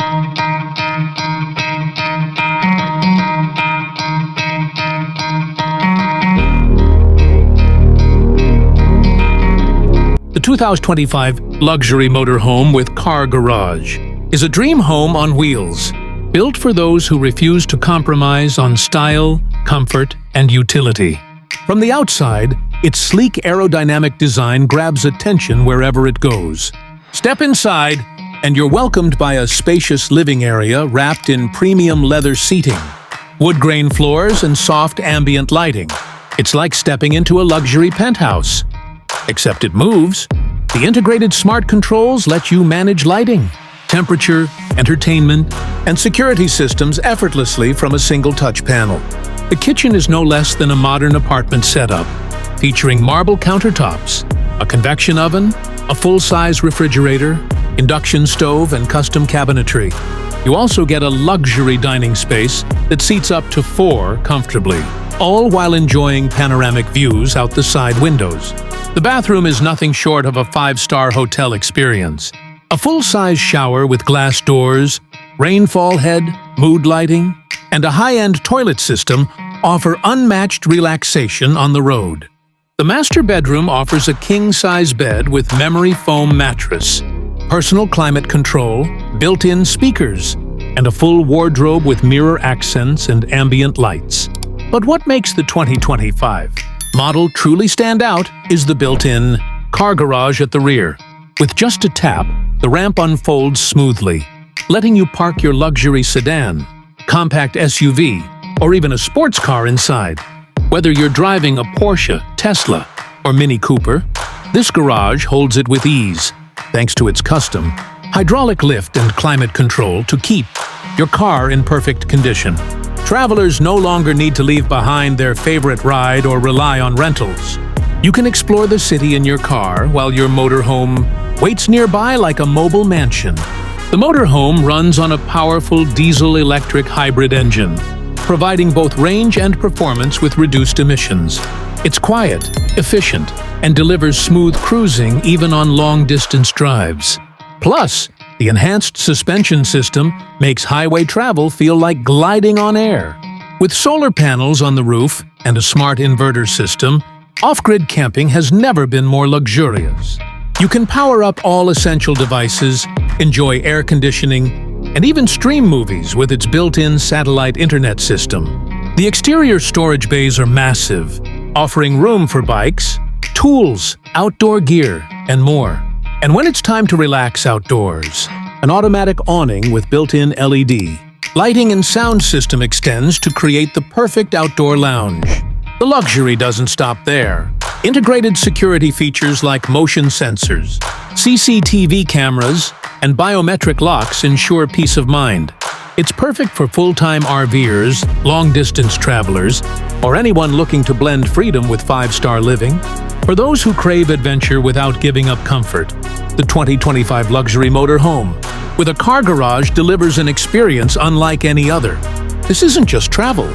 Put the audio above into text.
The 2025 luxury motorhome with car garage is a dream home on wheels, built for those who refuse to compromise on style, comfort, and utility. From the outside, its sleek aerodynamic design grabs attention wherever it goes. Step inside, and you're welcomed by a spacious living area wrapped in premium leather seating, wood grain floors, and soft ambient lighting. It's like stepping into a luxury penthouse. Except it moves. The integrated smart controls let you manage lighting, temperature, entertainment, and security systems effortlessly from a single touch panel. The kitchen is no less than a modern apartment setup, featuring marble countertops, a convection oven, a full-size refrigerator, induction stove, and custom cabinetry. You also get a luxury dining space that seats up to 4 comfortably, all while enjoying panoramic views out the side windows. The bathroom is nothing short of a 5-star hotel experience. A full-size shower with glass doors, rainfall head, mood lighting, and a high-end toilet system offer unmatched relaxation on the road. The master bedroom offers a king-size bed with memory foam mattress, personal climate control, built-in speakers, and a full wardrobe with mirror accents and ambient lights. But what makes the 2025 model truly stand out is the built-in car garage at the rear. With just a tap, the ramp unfolds smoothly, letting you park your luxury sedan, compact SUV, or even a sports car inside. Whether you're driving a Porsche, Tesla, or Mini Cooper, this garage holds it with ease, thanks to its custom hydraulic lift and climate control to keep your car in perfect condition. Travelers no longer need to leave behind their favorite ride or rely on rentals. You can explore the city in your car while your motorhome waits nearby like a mobile mansion. The motorhome runs on a powerful diesel-electric hybrid engine, providing both range and performance with reduced emissions. It's quiet, efficient, and delivers smooth cruising even on long-distance drives. Plus, the enhanced suspension system makes highway travel feel like gliding on air. With solar panels on the roof and a smart inverter system, off-grid camping has never been more luxurious. You can power up all essential devices, enjoy air conditioning, and even stream movies with its built-in satellite internet system. The exterior storage bays are massive, offering room for bikes, tools, outdoor gear, and more. And when it's time to relax outdoors, an automatic awning with built-in LED lighting and sound system extends to create the perfect outdoor lounge. The luxury doesn't stop there. Integrated security features like motion sensors, CCTV cameras, and biometric locks ensure peace of mind. It's perfect for full-time RVers, long-distance travelers, or anyone looking to blend freedom with 5-star living. For those who crave adventure without giving up comfort, the 2025 luxury motorhome with a car garage delivers an experience unlike any other. This isn't just travel,